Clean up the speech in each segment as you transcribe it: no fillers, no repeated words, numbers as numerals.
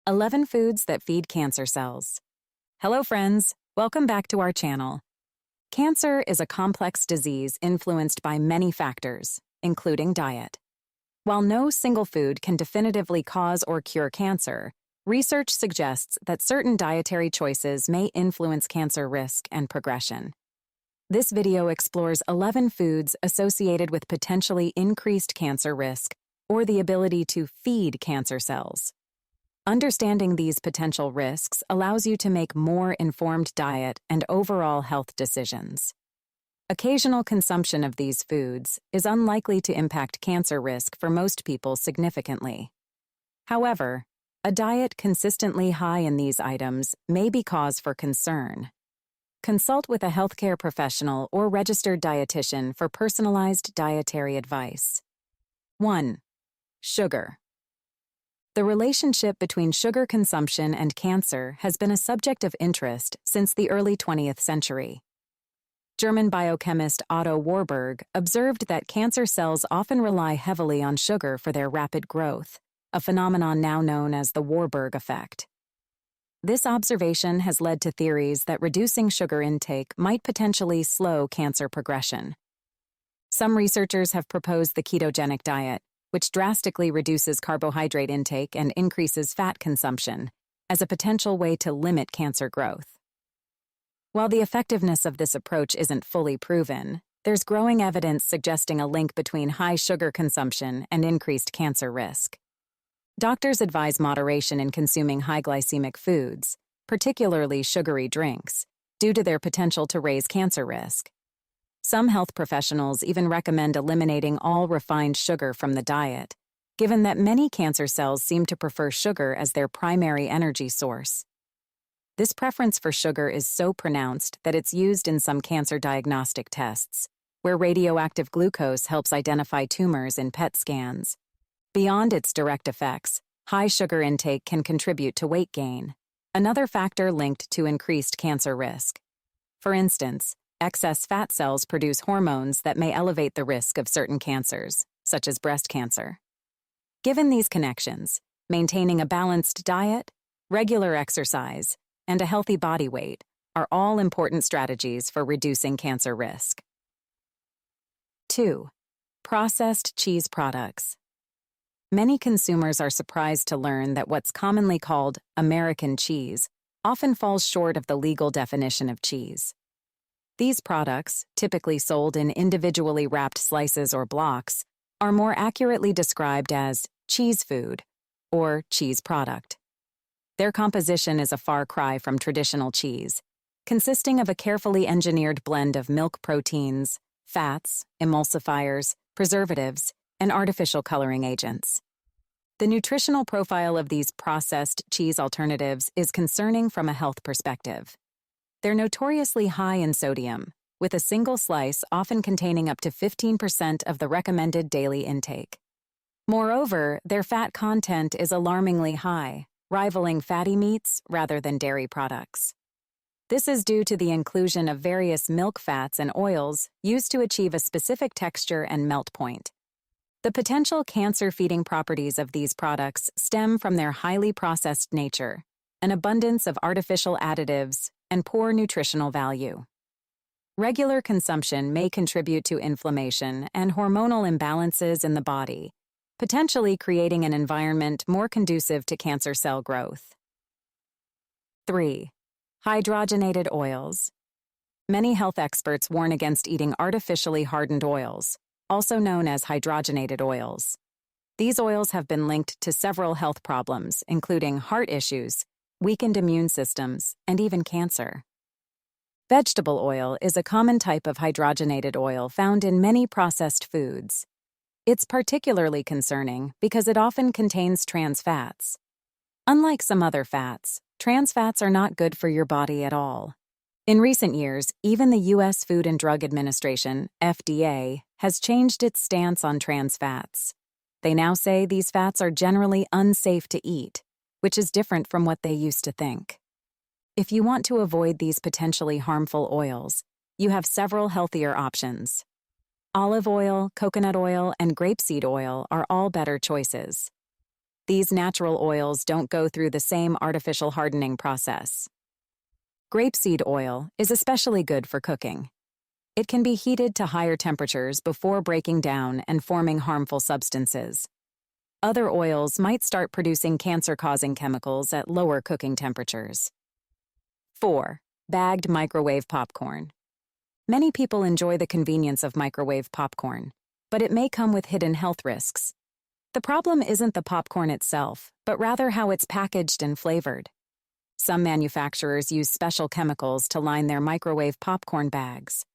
11 foods that feed cancer cells. Hello friends, welcome back to our channel. Cancer is a complex disease influenced by many factors, including diet. While no single food can definitively cause or cure cancer, research suggests that certain dietary choices may influence cancer risk and progression. This video explores 11 foods associated with potentially increased cancer risk or the ability to feed cancer cells. Understanding these potential risks allows you to make more informed diet and overall health decisions. Occasional consumption of these foods is unlikely to impact cancer risk for most people significantly. However, a diet consistently high in these items may be cause for concern. Consult with a healthcare professional or registered dietitian for personalized dietary advice. 1. Sugar. The relationship between sugar consumption and cancer has been a subject of interest since the early 20th century. German biochemist Otto Warburg observed that cancer cells often rely heavily on sugar for their rapid growth, a phenomenon now known as the Warburg effect. This observation has led to theories that reducing sugar intake might potentially slow cancer progression. Some researchers have proposed the ketogenic diet, which drastically reduces carbohydrate intake and increases fat consumption, as a potential way to limit cancer growth. While the effectiveness of this approach isn't fully proven, there's growing evidence suggesting a link between high sugar consumption and increased cancer risk. Doctors advise moderation in consuming high glycemic foods, particularly sugary drinks, due to their potential to raise cancer risk. Some health professionals even recommend eliminating all refined sugar from the diet, given that many cancer cells seem to prefer sugar as their primary energy source. This preference for sugar is so pronounced that it's used in some cancer diagnostic tests, where radioactive glucose helps identify tumors in PET scans. Beyond its direct effects, high sugar intake can contribute to weight gain, another factor linked to increased cancer risk. For instance, excess fat cells produce hormones that may elevate the risk of certain cancers, such as breast cancer. Given these connections, maintaining a balanced diet, regular exercise, and a healthy body weight are all important strategies for reducing cancer risk. 2. Processed cheese products. Many consumers are surprised to learn that what's commonly called American cheese often falls short of the legal definition of cheese. These products, typically sold in individually wrapped slices or blocks, are more accurately described as cheese food or cheese product. Their composition is a far cry from traditional cheese, consisting of a carefully engineered blend of milk proteins, fats, emulsifiers, preservatives, and artificial coloring agents. The nutritional profile of these processed cheese alternatives is concerning from a health perspective. They're notoriously high in sodium, with a single slice often containing up to 15% of the recommended daily intake. Moreover, their fat content is alarmingly high, rivaling fatty meats rather than dairy products. This is due to the inclusion of various milk fats and oils used to achieve a specific texture and melt point. The potential cancer-feeding properties of these products stem from their highly processed nature, an abundance of artificial additives, and poor nutritional value. Regular consumption may contribute to inflammation and hormonal imbalances in the body, potentially creating an environment more conducive to cancer cell growth. 3. Hydrogenated oils. Many health experts warn against eating artificially hardened oils, also known as hydrogenated oils. These oils have been linked to several health problems, including heart issues, weakened immune systems, and even cancer. Vegetable oil is a common type of hydrogenated oil found in many processed foods. It's particularly concerning because it often contains trans fats. Unlike some other fats, trans fats are not good for your body at all. In recent years, even the U.S. Food and Drug Administration, FDA, has changed its stance on trans fats. They now say these fats are generally unsafe to eat, which is different from what they used to think. If you want to avoid these potentially harmful oils, you have several healthier options. Olive oil, coconut oil, and grapeseed oil are all better choices. These natural oils don't go through the same artificial hardening process. Grapeseed oil is especially good for cooking. It can be heated to higher temperatures before breaking down and forming harmful substances. Other oils might start producing cancer-causing chemicals at lower cooking temperatures. 4. Bagged microwave popcorn. Many people enjoy the convenience of microwave popcorn, but it may come with hidden health risks. The problem isn't the popcorn itself, but rather how it's packaged and flavored. Some manufacturers use special chemicals to line their microwave popcorn bags.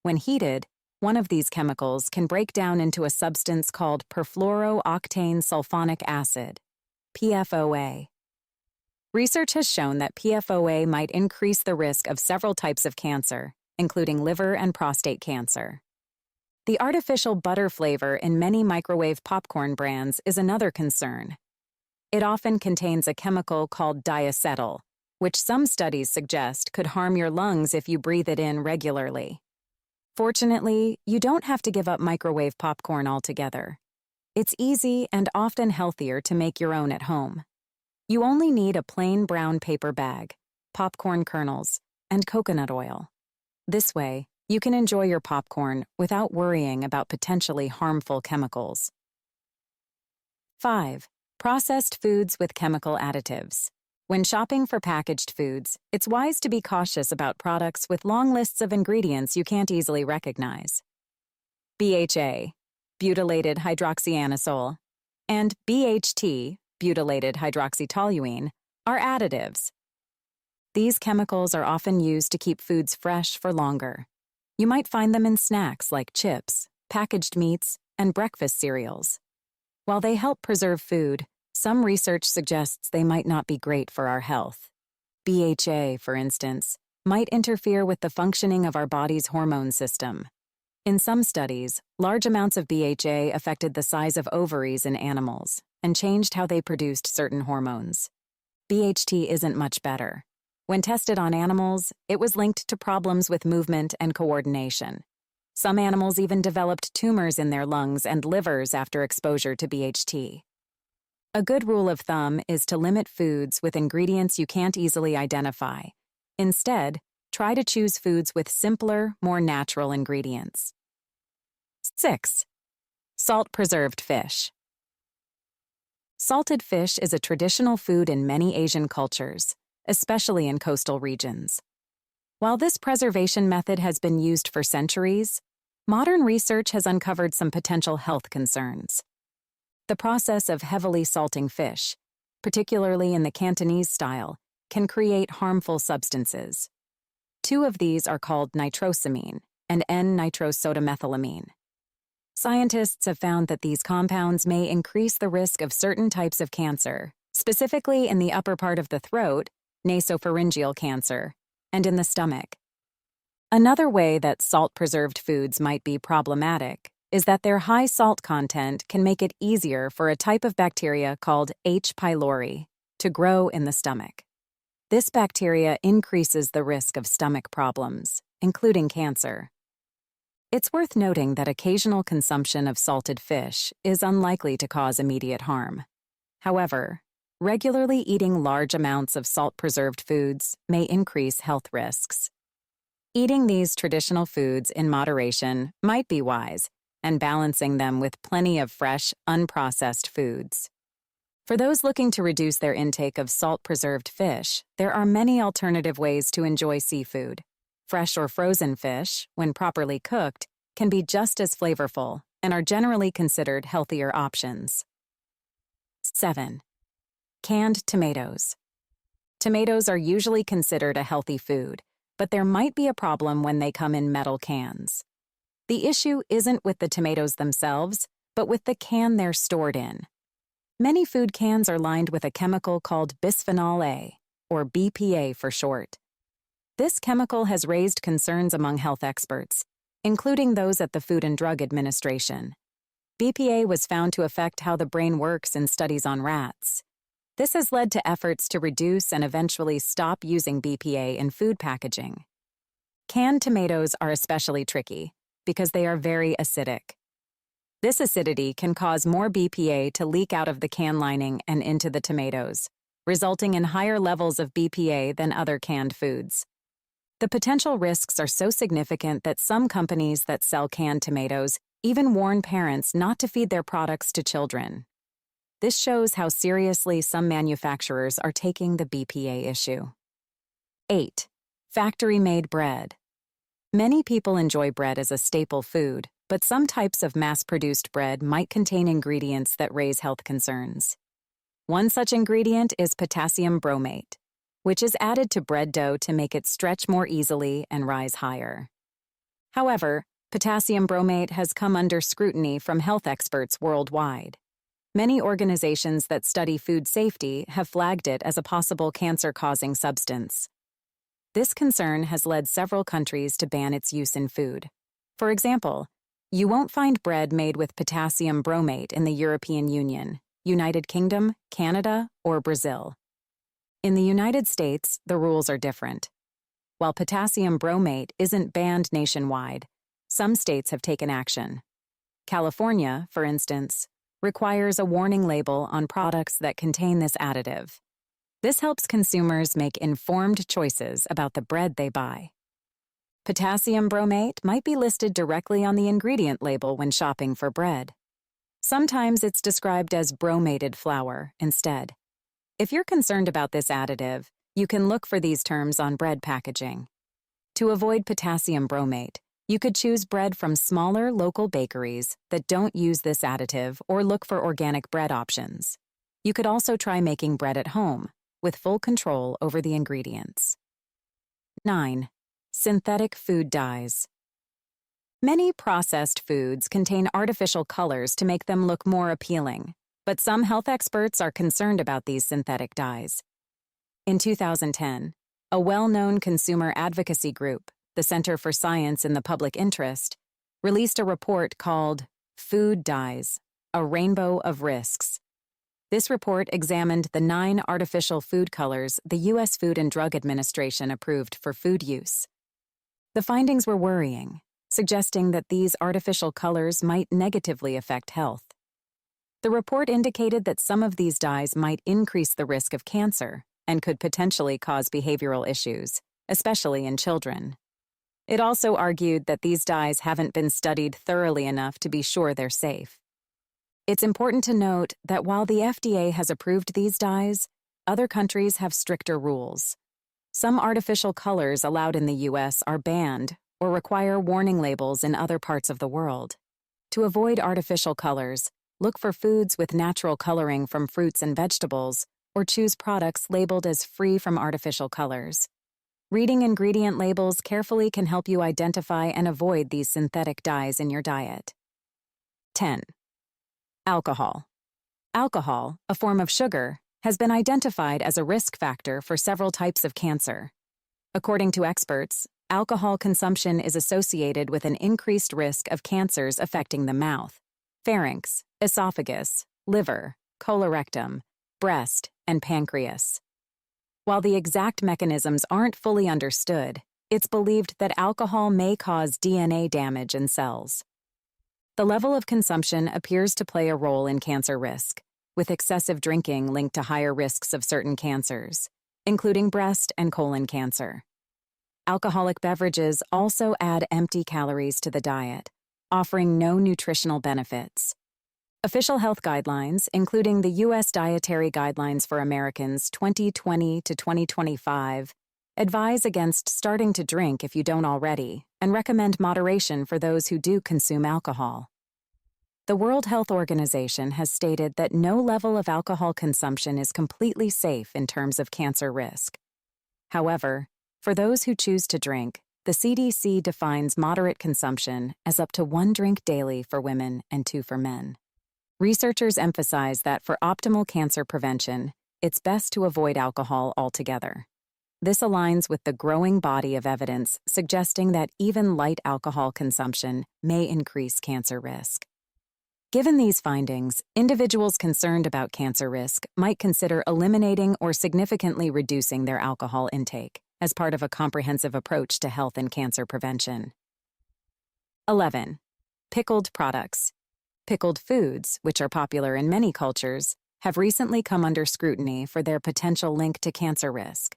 When heated, one of these chemicals can break down into a substance called perfluorooctane sulfonic acid, PFOA. Research has shown that PFOA might increase the risk of several types of cancer, including liver and prostate cancer. The artificial butter flavor in many microwave popcorn brands is another concern. It often contains a chemical called diacetyl, which some studies suggest could harm your lungs if you breathe it in regularly. Fortunately, you don't have to give up microwave popcorn altogether. It's easy and often healthier to make your own at home. You only need a plain brown paper bag, popcorn kernels, and coconut oil. This way, you can enjoy your popcorn without worrying about potentially harmful chemicals. 5. Processed foods with chemical additives. When shopping for packaged foods, it's wise to be cautious about products with long lists of ingredients you can't easily recognize. BHA, butylated hydroxyanisole, and BHT, butylated hydroxytoluene, are additives. These chemicals are often used to keep foods fresh for longer. You might find them in snacks like chips, packaged meats, and breakfast cereals. While they help preserve food, some research suggests they might not be great for our health. BHA, for instance, might interfere with the functioning of our body's hormone system. In some studies, large amounts of BHA affected the size of ovaries in animals and changed how they produced certain hormones. BHT isn't much better. When tested on animals, it was linked to problems with movement and coordination. Some animals even developed tumors in their lungs and livers after exposure to BHT. A good rule of thumb is to limit foods with ingredients you can't easily identify. Instead, try to choose foods with simpler, more natural ingredients. 6. Salt-preserved fish. Salted fish is a traditional food in many Asian cultures, especially in coastal regions. While this preservation method has been used for centuries, modern research has uncovered some potential health concerns. The process of heavily salting fish, particularly in the Cantonese style, can create harmful substances. Two of these are called nitrosamine and N-nitrosodamethylamine. Scientists have found that these compounds may increase the risk of certain types of cancer, specifically in the upper part of the throat, nasopharyngeal cancer, and in the stomach. Another way that salt-preserved foods might be problematic is that their high salt content can make it easier for a type of bacteria called H. pylori to grow in the stomach. This bacteria increases the risk of stomach problems, including cancer. It's worth noting that occasional consumption of salted fish is unlikely to cause immediate harm. However, regularly eating large amounts of salt-preserved foods may increase health risks. Eating these traditional foods in moderation might be wise, and balancing them with plenty of fresh, unprocessed foods. For those looking to reduce their intake of salt-preserved fish, there are many alternative ways to enjoy seafood. Fresh or frozen fish, when properly cooked, can be just as flavorful and are generally considered healthier options. 7. Canned tomatoes. Tomatoes are usually considered a healthy food, but there might be a problem when they come in metal cans. The issue isn't with the tomatoes themselves, but with the can they're stored in. Many food cans are lined with a chemical called bisphenol A, or BPA for short. This chemical has raised concerns among health experts, including those at the Food and Drug Administration. BPA was found to affect how the brain works in studies on rats. This has led to efforts to reduce and eventually stop using BPA in food packaging. Canned tomatoes are especially tricky because they are very acidic. This acidity can cause more BPA to leak out of the can lining and into the tomatoes, resulting in higher levels of BPA than other canned foods. The potential risks are so significant that some companies that sell canned tomatoes even warn parents not to feed their products to children. This shows how seriously some manufacturers are taking the BPA issue. 8. Factory-made bread. Many people enjoy bread as a staple food, but some types of mass-produced bread might contain ingredients that raise health concerns. One such ingredient is potassium bromate, which is added to bread dough to make it stretch more easily and rise higher. However, potassium bromate has come under scrutiny from health experts worldwide. Many organizations that study food safety have flagged it as a possible cancer-causing substance. This concern has led several countries to ban its use in food. For example, you won't find bread made with potassium bromate in the European Union, United Kingdom, Canada, or Brazil. In the United States, the rules are different. While potassium bromate isn't banned nationwide, some states have taken action. California, for instance, requires a warning label on products that contain this additive. This helps consumers make informed choices about the bread they buy. Potassium bromate might be listed directly on the ingredient label when shopping for bread. Sometimes it's described as bromated flour instead. If you're concerned about this additive, you can look for these terms on bread packaging. To avoid potassium bromate, you could choose bread from smaller local bakeries that don't use this additive or look for organic bread options. You could also try making bread at home, with full control over the ingredients. 9. Synthetic food dyes. Many processed foods contain artificial colors to make them look more appealing, but some health experts are concerned about these synthetic dyes. In 2010, a well-known consumer advocacy group, the Center for Science in the Public Interest, released a report called Food Dyes: A Rainbow of Risks. This report examined the 9 artificial food colors the U.S. Food and Drug Administration approved for food use. The findings were worrying, suggesting that these artificial colors might negatively affect health. The report indicated that some of these dyes might increase the risk of cancer and could potentially cause behavioral issues, especially in children. It also argued that these dyes haven't been studied thoroughly enough to be sure they're safe. It's important to note that while the FDA has approved these dyes, other countries have stricter rules. Some artificial colors allowed in the U.S. are banned or require warning labels in other parts of the world. To avoid artificial colors, look for foods with natural coloring from fruits and vegetables, or choose products labeled as free from artificial colors. Reading ingredient labels carefully can help you identify and avoid these synthetic dyes in your diet. 10. Alcohol. Alcohol, a form of sugar, has been identified as a risk factor for several types of cancer. According to experts, alcohol consumption is associated with an increased risk of cancers affecting the mouth, pharynx, esophagus, liver, colorectum, breast, and pancreas. While the exact mechanisms aren't fully understood, it's believed that alcohol may cause DNA damage in cells. The level of consumption appears to play a role in cancer risk, with excessive drinking linked to higher risks of certain cancers, including breast and colon cancer. Alcoholic beverages also add empty calories to the diet, offering no nutritional benefits. Official health guidelines, including the U.S. Dietary Guidelines for Americans 2020 to 2025, advise against starting to drink if you don't already, and recommend moderation for those who do consume alcohol. The World Health Organization has stated that no level of alcohol consumption is completely safe in terms of cancer risk. However, for those who choose to drink, the CDC defines moderate consumption as up to 1 drink daily for women and 2 for men. Researchers emphasize that for optimal cancer prevention, it's best to avoid alcohol altogether. This aligns with the growing body of evidence suggesting that even light alcohol consumption may increase cancer risk. Given these findings, individuals concerned about cancer risk might consider eliminating or significantly reducing their alcohol intake as part of a comprehensive approach to health and cancer prevention. 11. Pickled products. Pickled foods, which are popular in many cultures, have recently come under scrutiny for their potential link to cancer risk.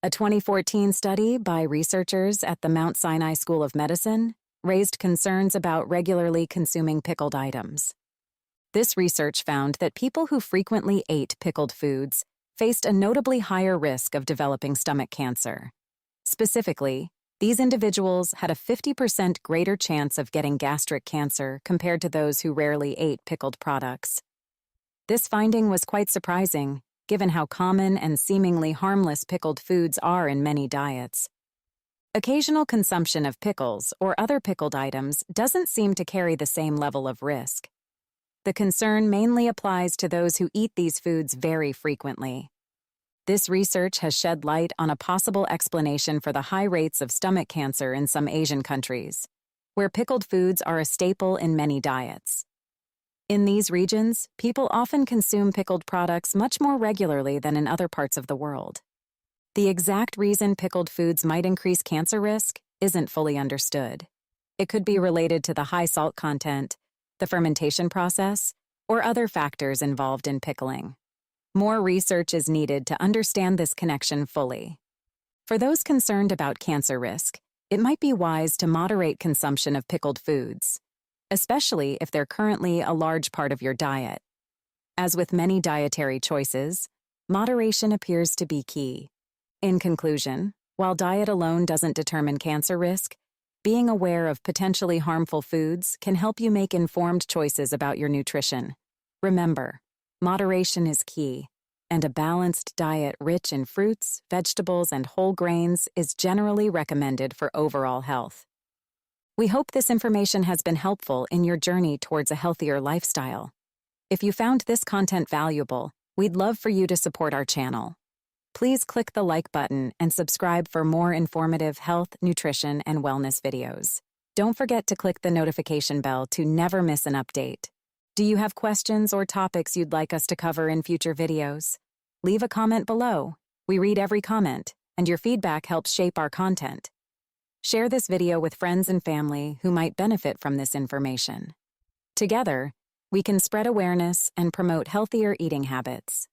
A 2014 study by researchers at the Mount Sinai School of Medicine raised concerns about regularly consuming pickled items. This research found that people who frequently ate pickled foods faced a notably higher risk of developing stomach cancer. Specifically, these individuals had a 50% greater chance of getting gastric cancer compared to those who rarely ate pickled products. This finding was quite surprising, given how common and seemingly harmless pickled foods are in many diets. Occasional consumption of pickles or other pickled items doesn't seem to carry the same level of risk. The concern mainly applies to those who eat these foods very frequently. This research has shed light on a possible explanation for the high rates of stomach cancer in some Asian countries, where pickled foods are a staple in many diets. In these regions, people often consume pickled products much more regularly than in other parts of the world. The exact reason pickled foods might increase cancer risk isn't fully understood. It could be related to the high salt content, the fermentation process, or other factors involved in pickling. More research is needed to understand this connection fully. For those concerned about cancer risk, it might be wise to moderate consumption of pickled foods, especially if they're currently a large part of your diet. As with many dietary choices, moderation appears to be key. In conclusion, while diet alone doesn't determine cancer risk, being aware of potentially harmful foods can help you make informed choices about your nutrition. Remember, moderation is key, and a balanced diet rich in fruits, vegetables, and whole grains is generally recommended for overall health. We hope this information has been helpful in your journey towards a healthier lifestyle. If you found this content valuable, we'd love for you to support our channel. Please click the like button and subscribe for more informative health, nutrition, and wellness videos. Don't forget to click the notification bell to never miss an update. Do you have questions or topics you'd like us to cover in future videos? Leave a comment below. We read every comment, and your feedback helps shape our content. Share this video with friends and family who might benefit from this information. Together, we can spread awareness and promote healthier eating habits.